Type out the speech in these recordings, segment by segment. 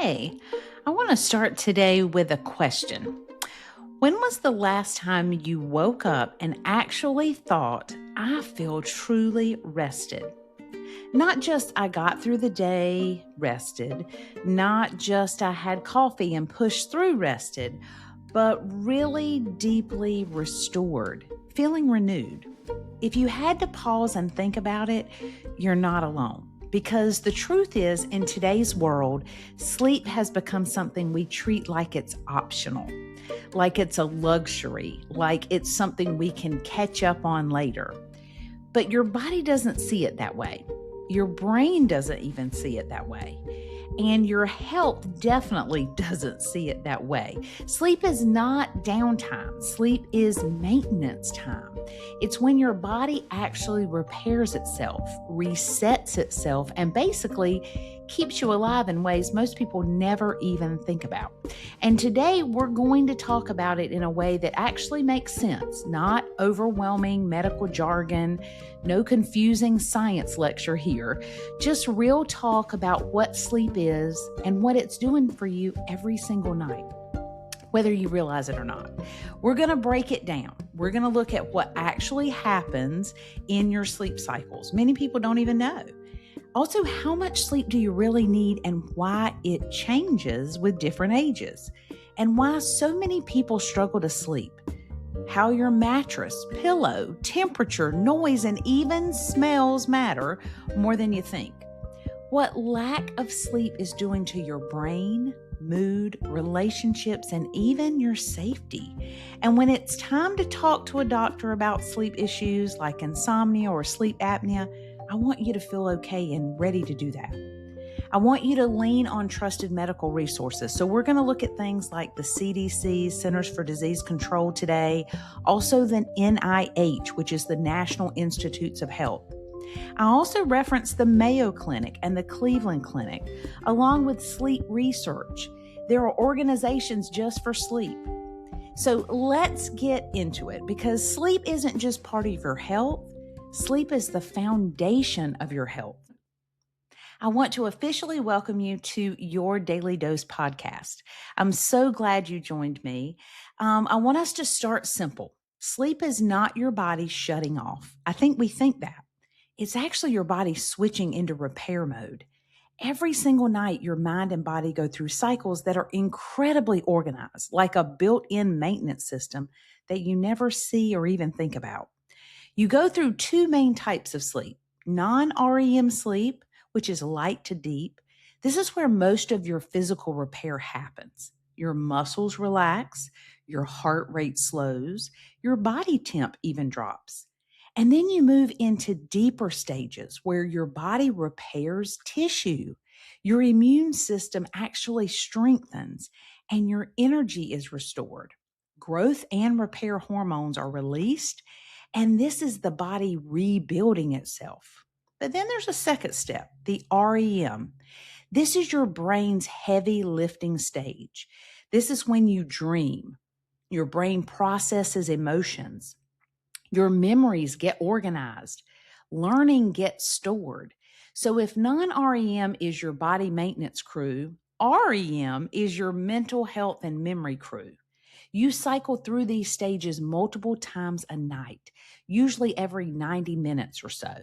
Hey, I want to start today with a question. When was the last time you woke up and actually thought, I feel truly rested? Not just I got through the day rested, not just I had coffee and pushed through rested, but really deeply restored, feeling renewed. If you had to pause and think about it, you're not alone. Because the truth is, in today's world, sleep has become something we treat like it's optional, like it's a luxury, like it's something we can catch up on later. But your body doesn't see it that way. Your brain doesn't even see it that way. And your health definitely doesn't see it that way. Sleep is not downtime. Sleep is maintenance time. It's when your body actually repairs itself, resets itself, and basically keeps you alive in ways most people never even think about. And today we're going to talk about it in a way that actually makes sense, not overwhelming medical jargon, no confusing science lecture here, just real talk about what sleep is and what it's doing for you every single night, whether you realize it or not. We're going to break it down. We're going to look at what actually happens in your sleep cycles. Many people don't even know. Also, how much sleep do you really need and why it changes with different ages, and why so many people struggle to sleep. How your mattress, pillow, temperature, noise, and even smells matter more than you think. What lack of sleep is doing to your brain, mood, relationships, and even your safety. And when it's time to talk to a doctor about sleep issues like insomnia or sleep apnea, I want you to feel okay and ready to do that. I want you to lean on trusted medical resources. So we're going to look at things like the CDC, Centers for Disease Control today, also the NIH, which is the National Institutes of Health. I also reference the Mayo Clinic and the Cleveland Clinic, along with sleep research. There are organizations just for sleep. So let's get into it, because sleep isn't just part of your health. Sleep is the foundation of your health. I want to officially welcome you to Your Daily Dose podcast. I'm so glad you joined me. I want us to start simple. Sleep is not your body shutting off. I think we think that. It's actually your body switching into repair mode. Every single night, your mind and body go through cycles that are incredibly organized, like a built-in maintenance system that you never see or even think about. You go through two main types of sleep: non-REM sleep, which is light to deep. This is where most of your physical repair happens. Your muscles relax, your heart rate slows, your body temp even drops. And then you move into deeper stages where your body repairs tissue. Your immune system actually strengthens and your energy is restored. Growth and repair hormones are released, and this is the body rebuilding itself. But then there's a second step, the REM. This is your brain's heavy lifting stage. This is when you dream. Your brain processes emotions. Your memories get organized. Learning gets stored. So if non-REM is your body maintenance crew, REM is your mental health and memory crew. You cycle through these stages multiple times a night, usually every 90 minutes or so.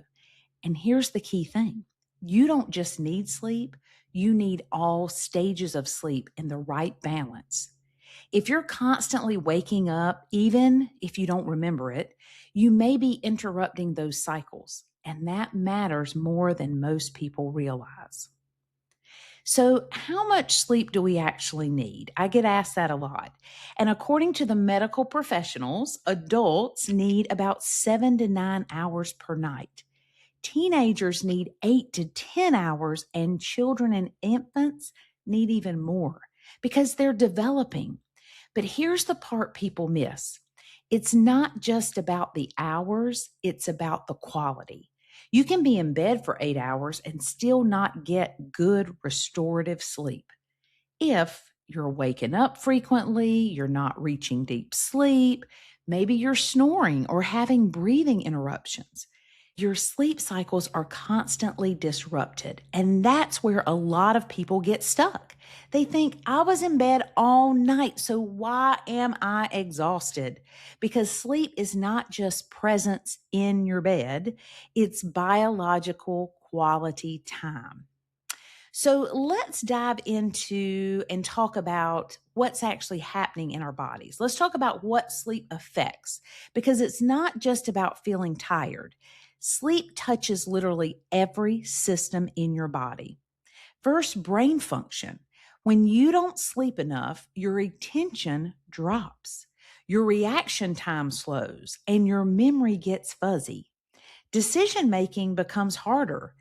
And here's the key thing. You don't just need sleep, you need all stages of sleep in the right balance. If you're constantly waking up, even if you don't remember it, you may be interrupting those cycles, and that matters more than most people realize. So, how much sleep do we actually need? I get asked that a lot. And according to the medical professionals, adults need about 7 to 9 hours per night. Teenagers need 8 to 10 hours, and children and infants need even more because they're developing. But here's the part people miss. It's not just about the hours, it's about the quality. You can be in bed for 8 hours and still not get good restorative sleep. If you're waking up frequently, you're not reaching deep sleep, maybe you're snoring or having breathing interruptions. Your sleep cycles are constantly disrupted, and that's where a lot of people get stuck. They think, I was in bed all night, so why am I exhausted? Because sleep is not just presence in your bed, it's biological quality time. So let's dive into and talk about what's actually happening in our bodies. Let's talk about what sleep affects because it's not just about feeling tired. Sleep touches literally every system in your body. First, brain function. When you don't sleep enough, your attention drops, your reaction time slows, and your memory gets fuzzy. Decision making becomes harder.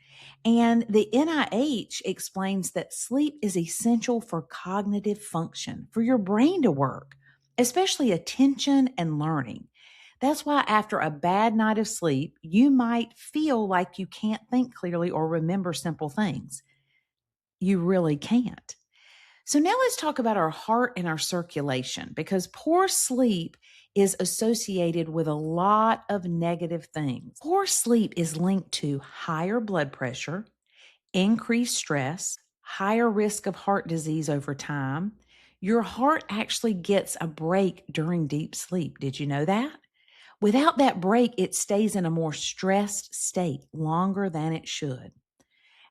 And the NIH explains that sleep is essential for cognitive function, for your brain to work, especially attention and learning. That's why after a bad night of sleep, you might feel like you can't think clearly or remember simple things. You really can't. So now let's talk about our heart and our circulation because poor sleep is associated with a lot of negative things. Poor sleep is linked to higher blood pressure, increased stress, higher risk of heart disease over time. Your heart actually gets a break during deep sleep. Did you know that? Without that break, it stays in a more stressed state longer than it should.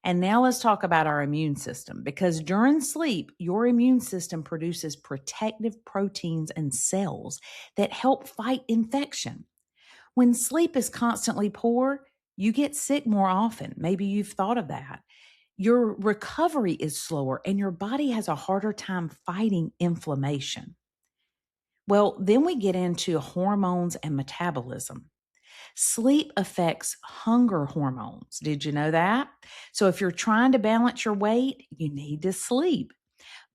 And now let's talk about our immune system because during sleep, your immune system produces protective proteins and cells that help fight infection. When sleep is constantly poor, you get sick more often. Maybe you've thought of that. Your recovery is slower and your body has a harder time fighting inflammation. Well, then we get into hormones and metabolism. Sleep affects hunger hormones. Did you know that? So, if you're trying to balance your weight, you need to sleep.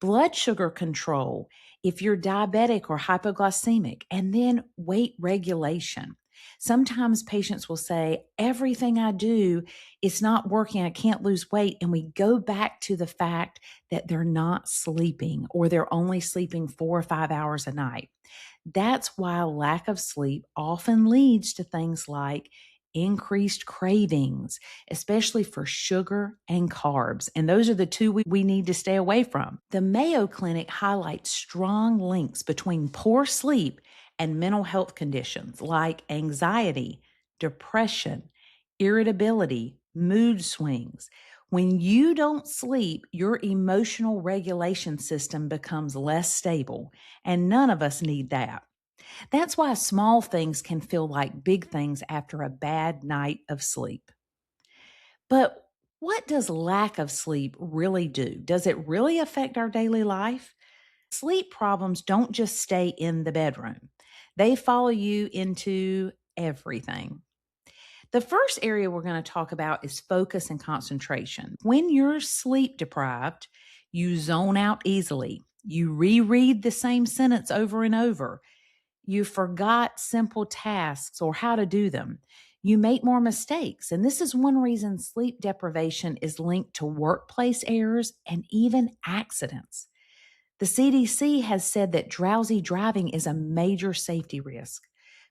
Blood sugar control, if you're diabetic or hypoglycemic, and then weight regulation. Sometimes patients will say, everything I do, it's not working. I can't lose weight. And we go back to the fact that they're not sleeping or they're only sleeping 4 or 5 hours a night. That's why lack of sleep often leads to things like increased cravings, especially for sugar and carbs. And those are the two we need to stay away from. The Mayo Clinic highlights strong links between poor sleep and mental health conditions like anxiety, depression, irritability, mood swings. When you don't sleep, your emotional regulation system becomes less stable, and none of us need that. That's why small things can feel like big things after a bad night of sleep. But what does lack of sleep really do? Does it really affect our daily life? Sleep problems don't just stay in the bedroom, they follow you into everything. The first area we're going to talk about is focus and concentration. When you're sleep deprived, you zone out easily. You reread the same sentence over and over. You forgot simple tasks or how to do them. You make more mistakes. And this is one reason sleep deprivation is linked to workplace errors and even accidents. The CDC has said that drowsy driving is a major safety risk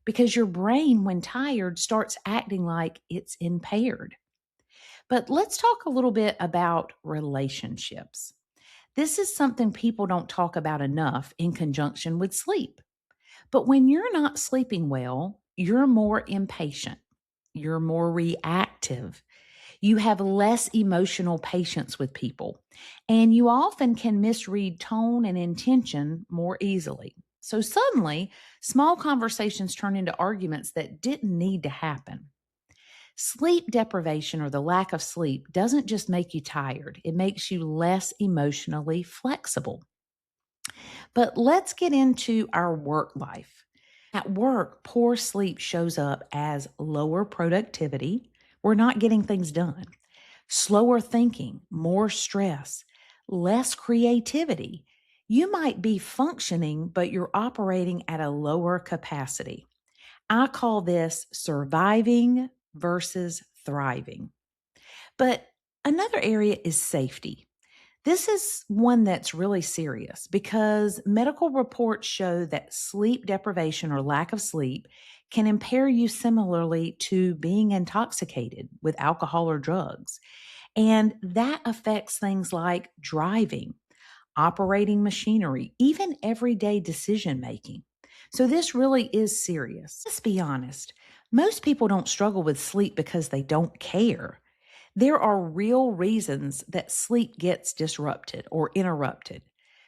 because your brain, when tired, starts acting like it's impaired. But let's talk a little bit about relationships. This is something people don't talk about enough in conjunction with sleep. But when you're not sleeping well, you're more impatient, you're more reactive, you have less emotional patience with people, and you often can misread tone and intention more easily. So suddenly, small conversations turn into arguments that didn't need to happen. Sleep deprivation or the lack of sleep doesn't just make you tired, it makes you less emotionally flexible. But let's get into our work life. At work, poor sleep shows up as lower productivity. We're not getting things done. Slower thinking, more stress, less creativity. You might be functioning, but you're operating at a lower capacity. I call this surviving versus thriving. But another area is safety. This is one that's really serious because medical reports show that sleep deprivation or lack of sleep can impair you similarly to being intoxicated with alcohol or drugs. And that affects things like driving, operating machinery, even everyday decision making. So, this really is serious. Let's be honest. Most people don't struggle with sleep because they don't care. There are real reasons that sleep gets disrupted or interrupted.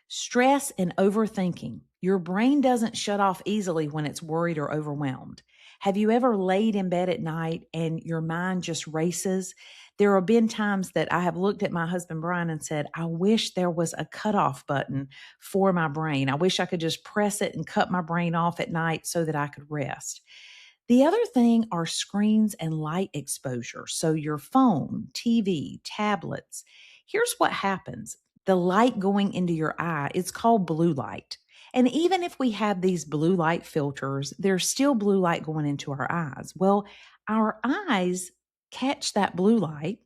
Stress and overthinking. Your brain doesn't shut off easily when it's worried or overwhelmed. Have you ever laid in bed at night and your mind just races? There have been times that I have looked at my husband Brian and said, I wish there was a cutoff button for my brain. I wish I could just press it and cut my brain off at night so that I could rest. The other thing are screens and light exposure. So, your phone, TV, tablets. Here's what happens: the light going into your eye, it's called blue light. And even if we have these blue light filters, there's still blue light going into our eyes. Well, our eyes catch that blue light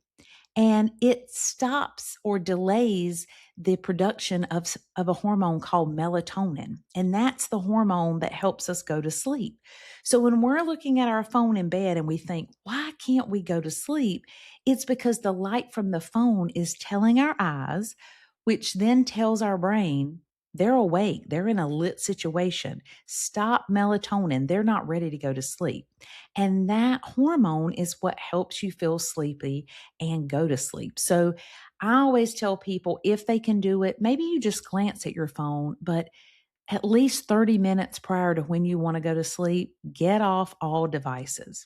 and it stops or delays the production of a hormone called melatonin. And that's the hormone that helps us go to sleep. So when we're looking at our phone in bed and we think, why can't we go to sleep? It's because the light from the phone is telling our eyes, which then tells our brain, they're awake, they're in a lit situation. Stop melatonin. They're not ready to go to sleep. And that hormone is what helps you feel sleepy and go to sleep. So I always tell people if they can do it, maybe you just glance at your phone, but at least 30 minutes prior to when you want to go to sleep, get off all devices.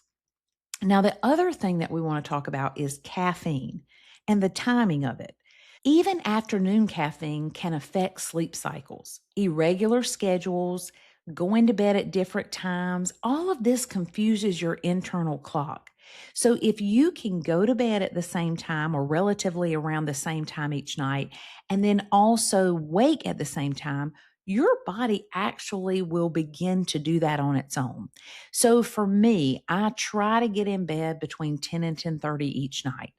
Now, the other thing that we want to talk about is caffeine and the timing of it. Even afternoon caffeine can affect sleep cycles, irregular schedules, going to bed at different times. All of this confuses your internal clock. So, if you can go to bed at the same time or relatively around the same time each night, and then also wake at the same time, your body actually will begin to do that on its own. So for me, I try to get in bed between 10 and 10:30 each night.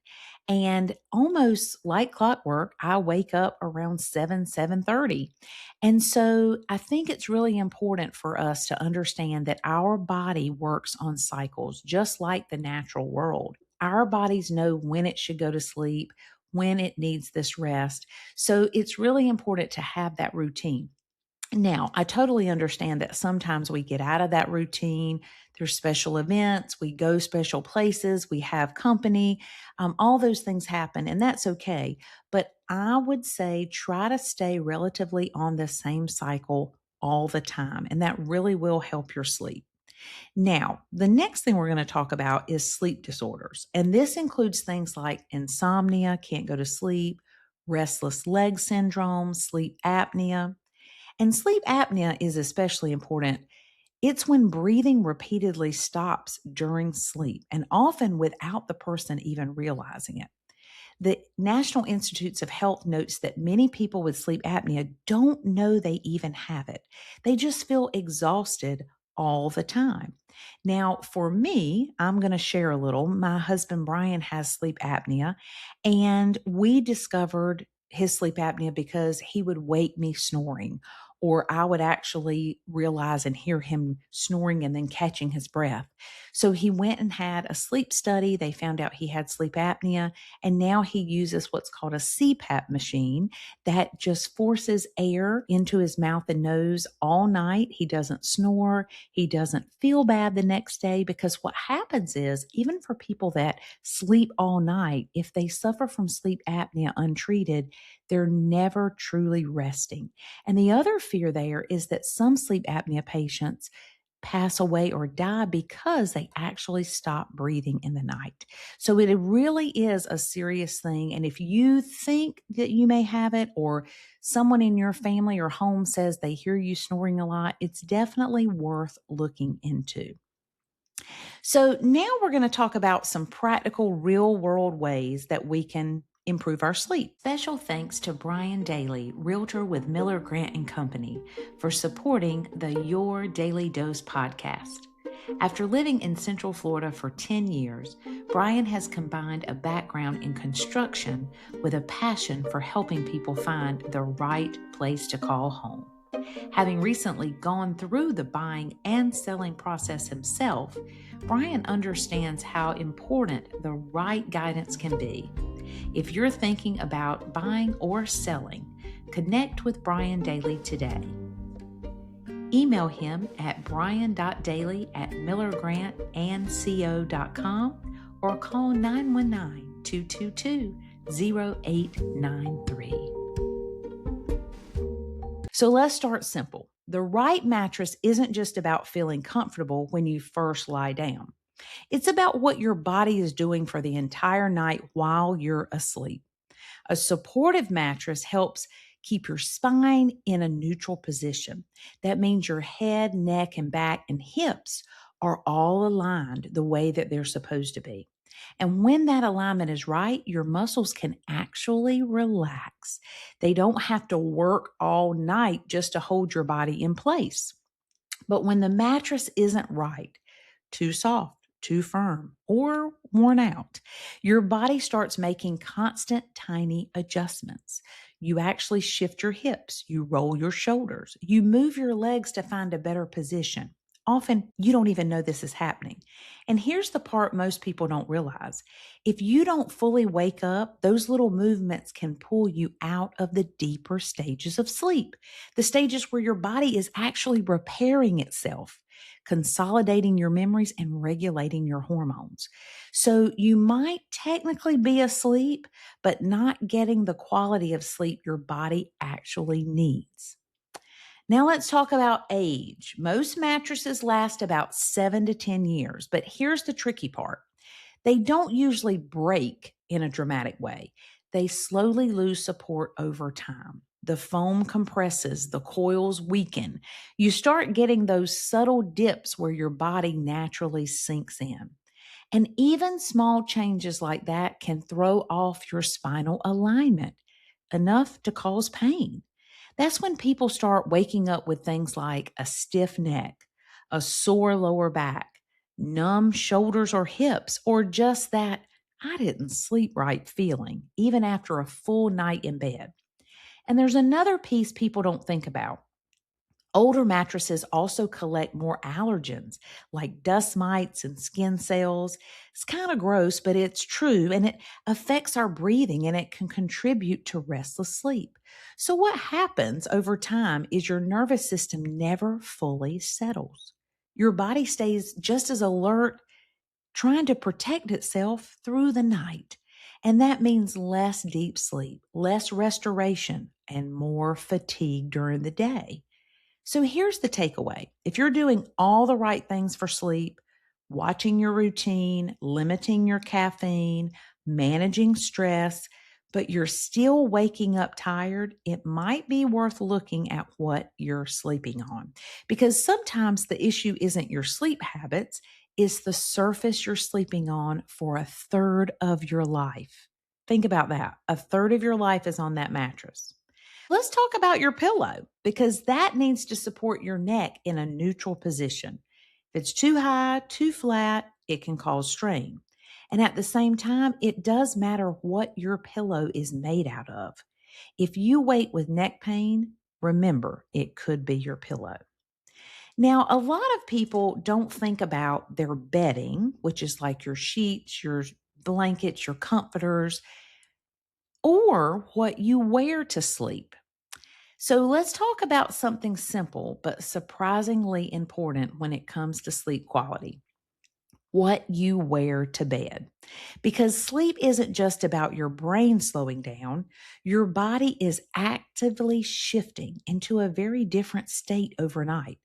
And almost like clockwork, I wake up around 7, 7:30. And so I think it's really important for us to understand that our body works on cycles, just like the natural world. Our bodies know when it should go to sleep, when it needs this rest. So it's really important to have that routine. Now, I totally understand that sometimes we get out of that routine. There's special events, we go special places, we have company, all those things happen, and that's okay. But I would say try to stay relatively on the same cycle all the time, and that really will help your sleep. Now, the next thing we're going to talk about is sleep disorders, and this includes things like insomnia, can't go to sleep, restless leg syndrome, sleep apnea. And sleep apnea is especially important. It's when breathing repeatedly stops during sleep and often without the person even realizing it. The National Institutes of Health notes that many people with sleep apnea don't know they even have it. They just feel exhausted all the time. Now, for me, I'm going to share a little. My husband Brian has sleep apnea, and we discovered his sleep apnea because he would wake me snoring, or I would actually realize and hear him snoring and then catching his breath. So he went and had a sleep study. They found out he had sleep apnea. And now he uses what's called a CPAP machine that just forces air into his mouth and nose all night. He doesn't snore. He doesn't feel bad the next day, because what happens is, even for people that sleep all night, if they suffer from sleep apnea untreated, they're never truly resting. And the other fear there is that some sleep apnea patients pass away or die because they actually stop breathing in the night. So it really is a serious thing. And if you think that you may have it, or someone in your family or home says they hear you snoring a lot, it's definitely worth looking into. So now we're going to talk about some practical real world ways that we can improve our sleep. Special thanks to Brian Daly, realtor with Miller Grant and Company, for supporting the Your Daily Dose podcast. After living in Central Florida for 10 years, Brian has combined a background in construction with a passion for helping people find the right place to call home. Having recently gone through the buying and selling process himself, Brian understands how important the right guidance can be. If you're thinking about buying or selling, connect with Brian Daly today. Email him at brian.daly@millergrantandco.com or call 919-222-0893. So let's start simple. The right mattress isn't just about feeling comfortable when you first lie down. It's about what your body is doing for the entire night while you're asleep. A supportive mattress helps keep your spine in a neutral position. That means your head, neck, and back and hips are all aligned the way that they're supposed to be. And when that alignment is right, your muscles can actually relax. They don't have to work all night just to hold your body in place. But when the mattress isn't right, too soft, too firm, or worn out, your body starts making constant tiny adjustments. You actually shift your hips, you roll your shoulders, you move your legs to find a better position. Often you don't even know this is happening. And here's the part most people don't realize. If you don't fully wake up, those little movements can pull you out of the deeper stages of sleep, the stages where your body is actually repairing itself, consolidating your memories and regulating your hormones. So you might technically be asleep, but not getting the quality of sleep your body actually needs. Now let's talk about age. Most mattresses last about 7 to 10 years, but here's the tricky part. They don't usually break in a dramatic way. They slowly lose support over time. The foam compresses, the coils weaken. You start getting those subtle dips where your body naturally sinks in. And even small changes like that can throw off your spinal alignment, enough to cause pain. That's when people start waking up with things like a stiff neck, a sore lower back, numb shoulders or hips, or just that I didn't sleep right feeling, even after a full night in bed. And there's another piece people don't think about. Older mattresses also collect more allergens like dust mites and skin cells. It's kind of gross, but it's true, and it affects our breathing and it can contribute to restless sleep. So, what happens over time is your nervous system never fully settles. Your body stays just as alert, trying to protect itself through the night. And that means less deep sleep, less restoration, and more fatigue during the day. So here's the takeaway. If you're doing all the right things for sleep, watching your routine, limiting your caffeine, managing stress, but you're still waking up tired, it might be worth looking at what you're sleeping on. Because sometimes the issue isn't your sleep habits, it's the surface you're sleeping on for a third of your life. Think about that. A third of your life is on that mattress. Let's talk about your pillow because that needs to support your neck in a neutral position. If it's too high, too flat, it can cause strain. And at the same time, it does matter what your pillow is made out of. If you wake with neck pain, remember it could be your pillow. Now, a lot of people don't think about their bedding, which is like your sheets, your blankets, your comforters, or what you wear to sleep. So let's talk about something simple but surprisingly important when it comes to sleep quality. What you wear to bed. Because sleep isn't just about your brain slowing down, your body is actively shifting into a very different state overnight.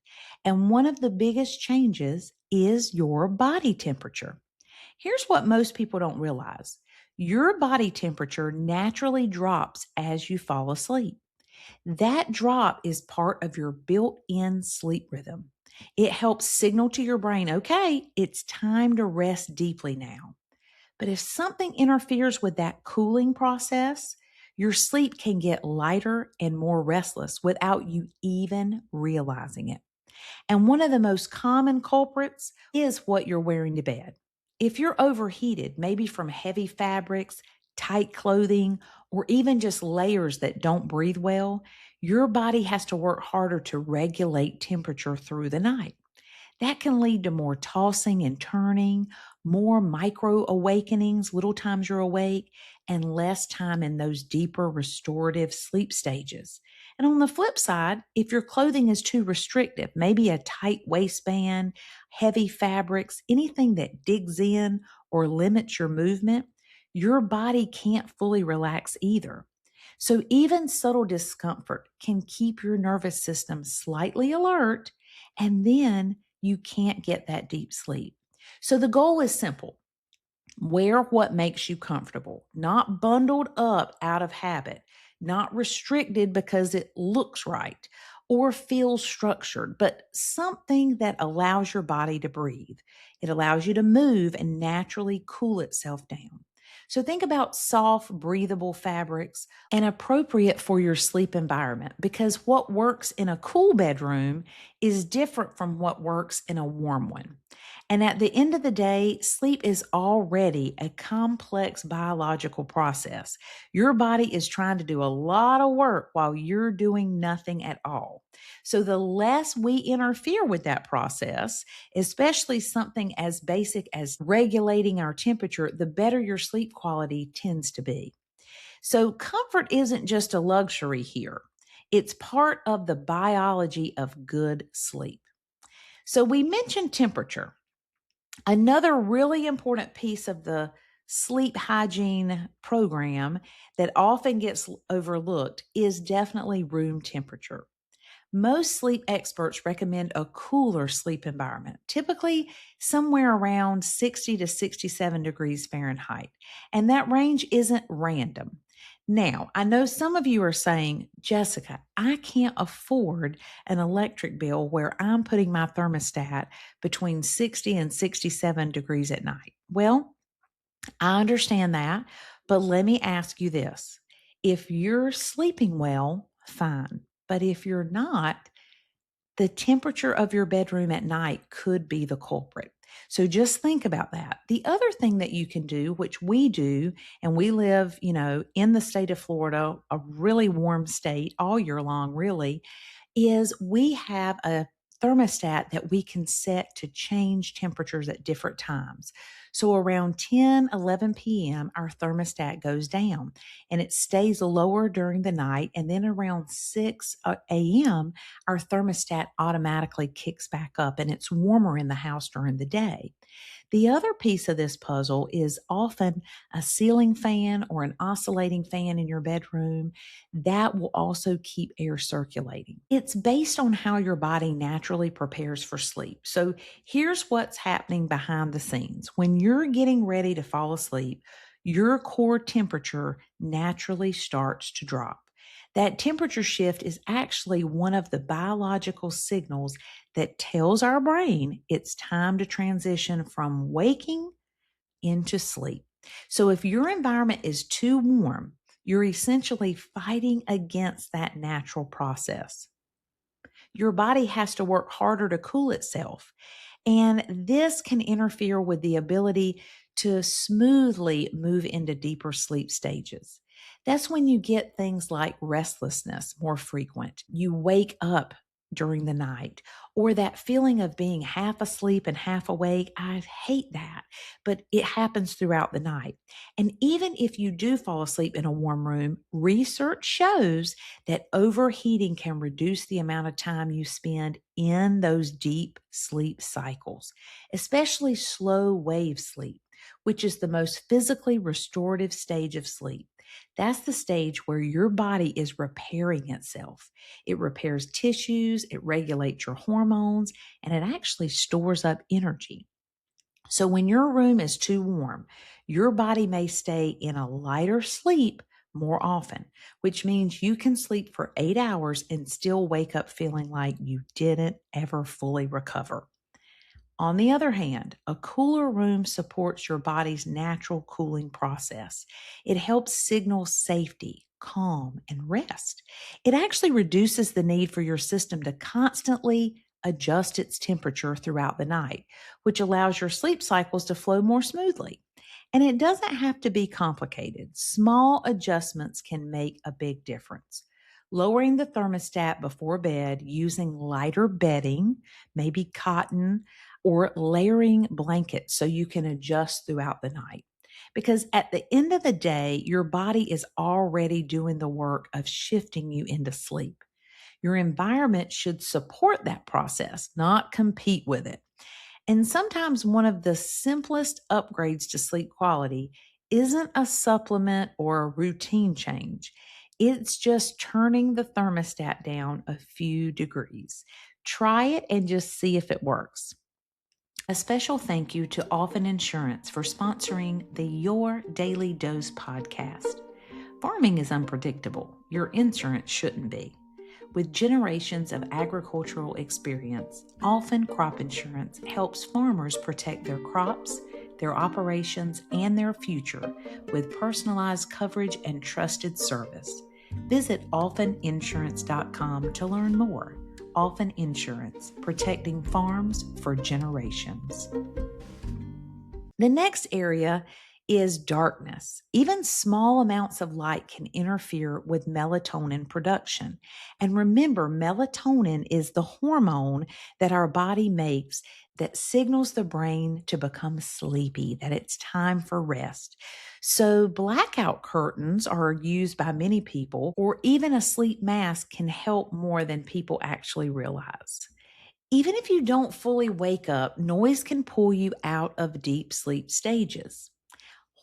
And one of the biggest changes is your body temperature. Here's what most people don't realize. Your body temperature naturally drops as you fall asleep. That drop is part of your built in sleep rhythm. It helps signal to your brain, okay, it's time to rest deeply now. But if something interferes with that cooling process, your sleep can get lighter and more restless without you even realizing it. And one of the most common culprits is what you're wearing to bed. If you're overheated, maybe from heavy fabrics, tight clothing, or even just layers that don't breathe well, your body has to work harder to regulate temperature through the night. That can lead to more tossing and turning, more micro awakenings, little times you're awake, and less time in those deeper restorative sleep stages. And on the flip side, if your clothing is too restrictive, maybe a tight waistband, heavy fabrics, anything that digs in or limits your movement, your body can't fully relax either. So, even subtle discomfort can keep your nervous system slightly alert, and then you can't get that deep sleep. So, the goal is simple: wear what makes you comfortable, not bundled up out of habit, not restricted because it looks right or feels structured, but something that allows your body to breathe. It allows you to move and naturally cool itself down. So think about soft, breathable fabrics and appropriate for your sleep environment, because what works in a cool bedroom is different from what works in a warm one. And at the end of the day, sleep is already a complex biological process. Your body is trying to do a lot of work while you're doing nothing at all. So, the less we interfere with that process, especially something as basic as regulating our temperature, the better your sleep quality tends to be. So, comfort isn't just a luxury here, it's part of the biology of good sleep. So, we mentioned temperature. Another really important piece of the sleep hygiene program that often gets overlooked is definitely room temperature. Most sleep experts recommend a cooler sleep environment, typically somewhere around 60 to 67 degrees Fahrenheit. And that range isn't random. Now, I know some of you are saying, Jessica, I can't afford an electric bill where I'm putting my thermostat between 60 and 67 degrees at night. Well, I understand that, but let me ask you this. If you're sleeping well, fine. But if you're not, the temperature of your bedroom at night could be the culprit. So just think about that. The other thing that you can do, which we do, and we live, in the state of Florida, a really warm state all year long, really, is we have a thermostat that we can set to change temperatures at different times. So around 10, 11 p.m., our thermostat goes down and it stays lower during the night. And then around 6 a.m., our thermostat automatically kicks back up and it's warmer in the house during the day. The other piece of this puzzle is often a ceiling fan or an oscillating fan in your bedroom that will also keep air circulating. It's based on how your body naturally prepares for sleep. So here's what's happening behind the scenes. When you're getting ready to fall asleep, your core temperature naturally starts to drop. That temperature shift is actually one of the biological signals that tells our brain it's time to transition from waking into sleep. So if your environment is too warm, you're essentially fighting against that natural process. Your body has to work harder to cool itself. And this can interfere with the ability to smoothly move into deeper sleep stages. That's when you get things like restlessness more frequent. You wake up during the night, or that feeling of being half asleep and half awake. I hate that, but it happens throughout the night. And even if you do fall asleep in a warm room, research shows that overheating can reduce the amount of time you spend in those deep sleep cycles, especially slow wave sleep, which is the most physically restorative stage of sleep. That's the stage where your body is repairing itself. It repairs tissues, it regulates your hormones, and it actually stores up energy. So when your room is too warm, your body may stay in a lighter sleep more often, which means you can sleep for 8 hours and still wake up feeling like you didn't ever fully recover. On the other hand, a cooler room supports your body's natural cooling process. It helps signal safety, calm, and rest. It actually reduces the need for your system to constantly adjust its temperature throughout the night, which allows your sleep cycles to flow more smoothly. And it doesn't have to be complicated. Small adjustments can make a big difference. Lowering the thermostat before bed using lighter bedding, maybe cotton, or layering blankets so you can adjust throughout the night. Because at the end of the day, your body is already doing the work of shifting you into sleep. Your environment should support that process, not compete with it. And sometimes one of the simplest upgrades to sleep quality isn't a supplement or a routine change. It's just turning the thermostat down a few degrees. Try it and just see if it works. A special thank you to Alphen Insurance for sponsoring the Your Daily Dose podcast. Farming is unpredictable. Your insurance shouldn't be. With generations of agricultural experience, Alphen Crop Insurance helps farmers protect their crops, their operations, and their future with personalized coverage and trusted service. Visit alpheninsurance.com to learn more. Alphen Insurance, protecting farms for generations. The next area is darkness. Even small amounts of light can interfere with melatonin production. And remember, melatonin is the hormone that our body makes that signals the brain to become sleepy, that it's time for rest. So blackout curtains are used by many people, or even a sleep mask can help more than people actually realize. Even if you don't fully wake up, noise can pull you out of deep sleep stages.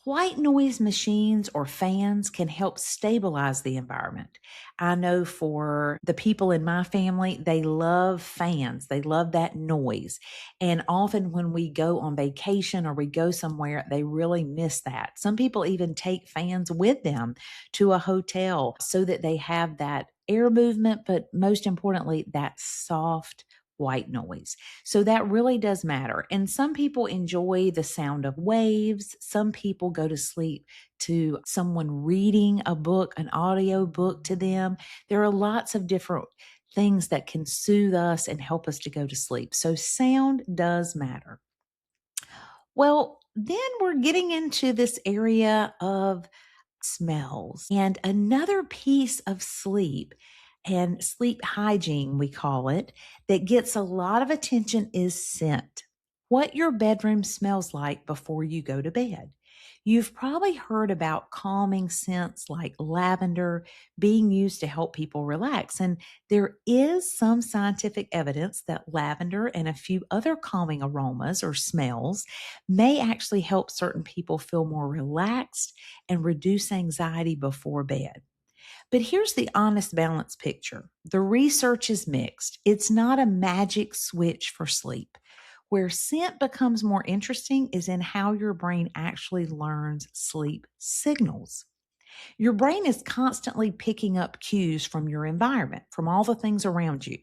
White noise machines or fans can help stabilize the environment. I know for the people in my family, they love fans. They love that noise. And often when we go on vacation or we go somewhere, they really miss that. Some people even take fans with them to a hotel so that they have that air movement, but most importantly, that soft white noise. So that really does matter. And some people enjoy the sound of waves. Some people go to sleep to someone reading a book, an audio book to them. There are lots of different things that can soothe us and help us to go to sleep. So sound does matter. Well, then we're getting into this area of smells. And another piece of sleep and sleep hygiene, we call it, that gets a lot of attention is scent. What your bedroom smells like before you go to bed. You've probably heard about calming scents like lavender being used to help people relax. And there is some scientific evidence that lavender and a few other calming aromas or smells may actually help certain people feel more relaxed and reduce anxiety before bed. But here's the honest balance picture. The research is mixed. It's not a magic switch for sleep. Where scent becomes more interesting is in how your brain actually learns sleep signals. Your brain is constantly picking up cues from your environment, from all the things around you.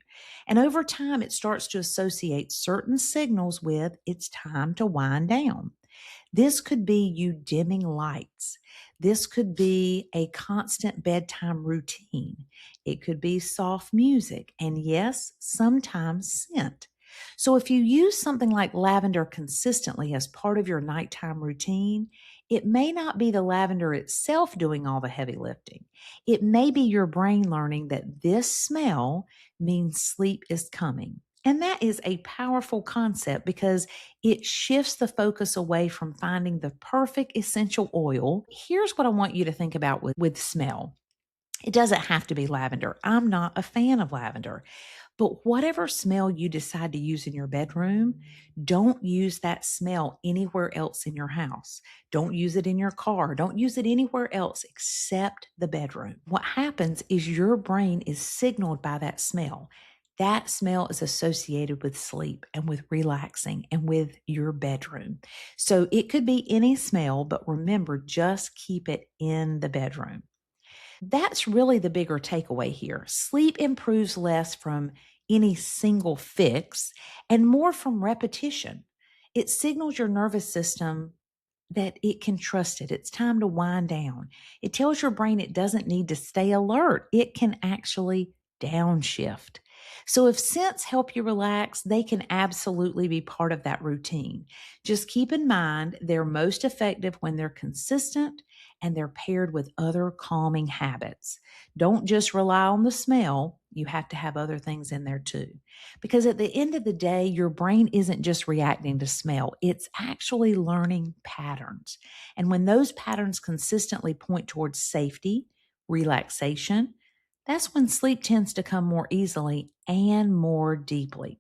And over time, it starts to associate certain signals with it's time to wind down. This could be you dimming lights. This could be a constant bedtime routine. It could be soft music. And yes, sometimes scent. So if you use something like lavender consistently as part of your nighttime routine, it may not be the lavender itself doing all the heavy lifting. It may be your brain learning that this smell means sleep is coming. And that is a powerful concept because it shifts the focus away from finding the perfect essential oil. Here's what I want you to think about with smell. It doesn't have to be lavender. I'm not a fan of lavender. But whatever smell you decide to use in your bedroom, don't use that smell anywhere else in your house. Don't use it in your car. Don't use it anywhere else except the bedroom. What happens is your brain is signaled by that smell. That smell is associated with sleep and with relaxing and with your bedroom. So it could be any smell, but remember, just keep it in the bedroom. That's really the bigger takeaway here. Sleep improves less from any single fix and more from repetition. It signals your nervous system that it can trust it. It's time to wind down. It tells your brain it doesn't need to stay alert. It can actually downshift. So if scents help you relax, they can absolutely be part of that routine. Just keep in mind they're most effective when they're consistent and they're paired with other calming habits. Don't just rely on the smell. You have to have other things in there too. Because at the end of the day, your brain isn't just reacting to smell, it's actually learning patterns. And when those patterns consistently point towards safety, relaxation, that's when sleep tends to come more easily and more deeply.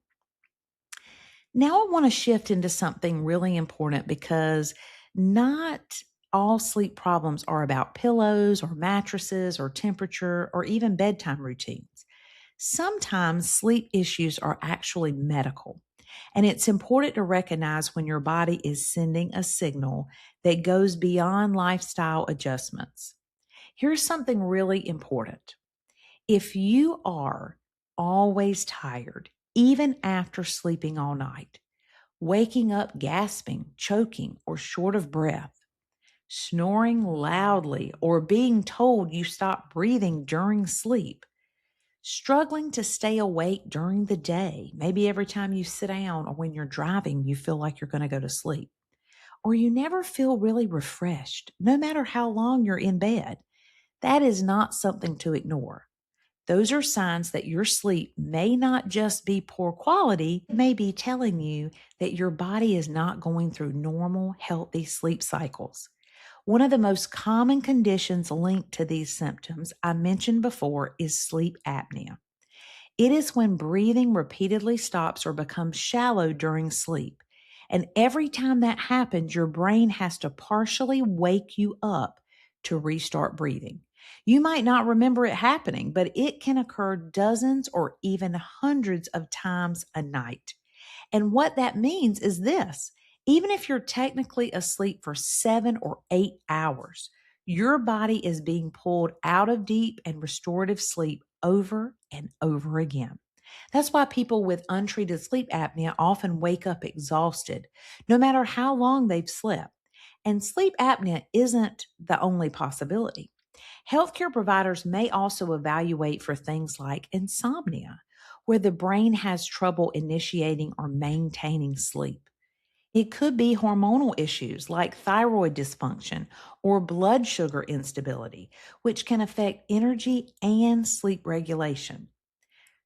Now, I want to shift into something really important because not all sleep problems are about pillows or mattresses or temperature or even bedtime routines. Sometimes sleep issues are actually medical, and it's important to recognize when your body is sending a signal that goes beyond lifestyle adjustments. Here's something really important. If you are always tired, even after sleeping all night, waking up gasping, choking, or short of breath, snoring loudly, or being told you stop breathing during sleep, struggling to stay awake during the day, maybe every time you sit down or when you're driving, you feel like you're going to go to sleep, or you never feel really refreshed, no matter how long you're in bed, that is not something to ignore. Those are signs that your sleep may not just be poor quality, may be telling you that your body is not going through normal, healthy sleep cycles. One of the most common conditions linked to these symptoms I mentioned before is sleep apnea. It is when breathing repeatedly stops or becomes shallow during sleep. And every time that happens, your brain has to partially wake you up to restart breathing. You might not remember it happening, but it can occur dozens or even hundreds of times a night. And what that means is this: even if you're technically asleep for 7 or 8 hours, your body is being pulled out of deep and restorative sleep over and over again. That's why people with untreated sleep apnea often wake up exhausted, no matter how long they've slept. And sleep apnea isn't the only possibility. Healthcare providers may also evaluate for things like insomnia, where the brain has trouble initiating or maintaining sleep. It could be hormonal issues like thyroid dysfunction or blood sugar instability, which can affect energy and sleep regulation.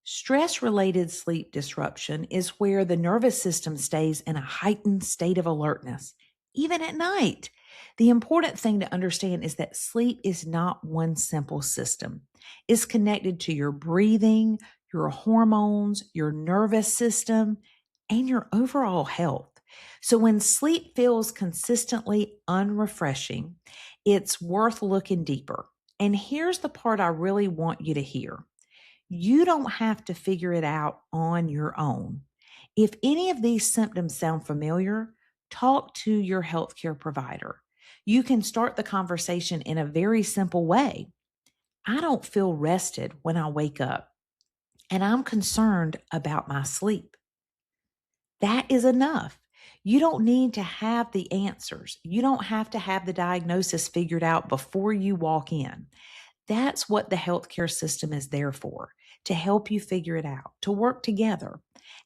Stress related sleep disruption is where the nervous system stays in a heightened state of alertness, even at night. The important thing to understand is that sleep is not one simple system. It's connected to your breathing, your hormones, your nervous system, and your overall health. So when sleep feels consistently unrefreshing, it's worth looking deeper. And here's the part I really want you to hear. You don't have to figure it out on your own. If any of these symptoms sound familiar, talk to your healthcare provider. You can start the conversation in a very simple way. I don't feel rested when I wake up, and I'm concerned about my sleep. That is enough. You don't need to have the answers. You don't have to have the diagnosis figured out before you walk in. That's what the healthcare system is there for, to help you figure it out, to work together.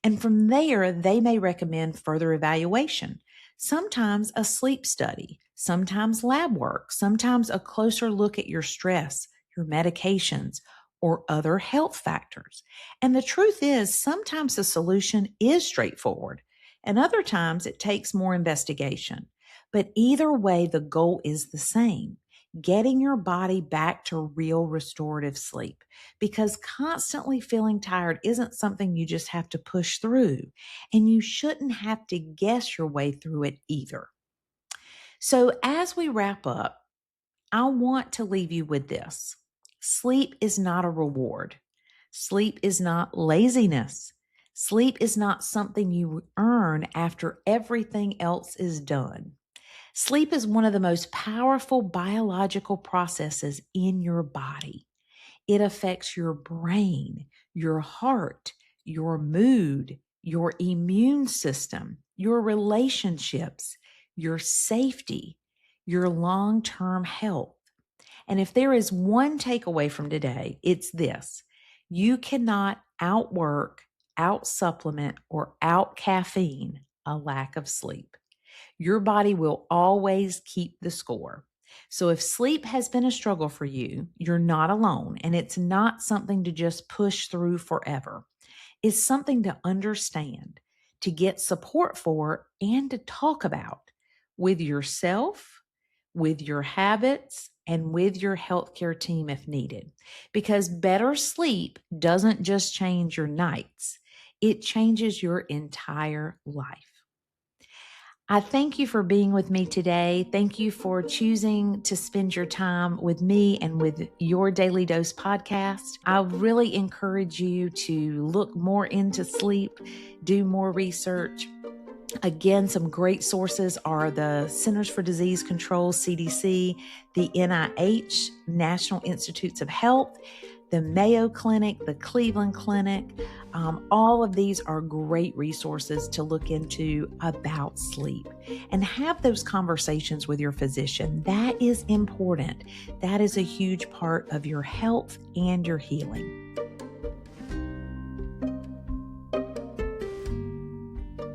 And from there, they may recommend further evaluation. Sometimes a sleep study, sometimes lab work, sometimes a closer look at your stress, your medications, or other health factors. And the truth is, sometimes the solution is straightforward, and other times it takes more investigation. But either way, the goal is the same: getting your body back to real restorative sleep, because constantly feeling tired isn't something you just have to push through, and you shouldn't have to guess your way through it either. So, as we wrap up, I want to leave you with this: sleep is not a reward, sleep is not laziness. Sleep is not something you earn after everything else is done. Sleep is one of the most powerful biological processes in your body. It affects your brain, your heart, your mood, your immune system, your relationships, your safety, your long term health. And if there is one takeaway from today, it's this: you cannot outwork, out supplement, or out caffeine a lack of sleep. Your body will always keep the score. So if sleep has been a struggle for you, you're not alone, and it's not something to just push through forever. It's something to understand, to get support for, and to talk about with yourself, with your habits, and with your healthcare team if needed. Because better sleep doesn't just change your nights, it changes your entire life. I thank you for being with me today. Thank you for choosing to spend your time with me and with your Daily Dose podcast. I really encourage you to look more into sleep, do more research. Again, some great sources are the Centers for Disease Control, CDC, the NIH, National Institutes of Health, the Mayo Clinic, the Cleveland Clinic. All of these are great resources to look into about sleep and have those conversations with your physician. That is important. That is a huge part of your health and your healing.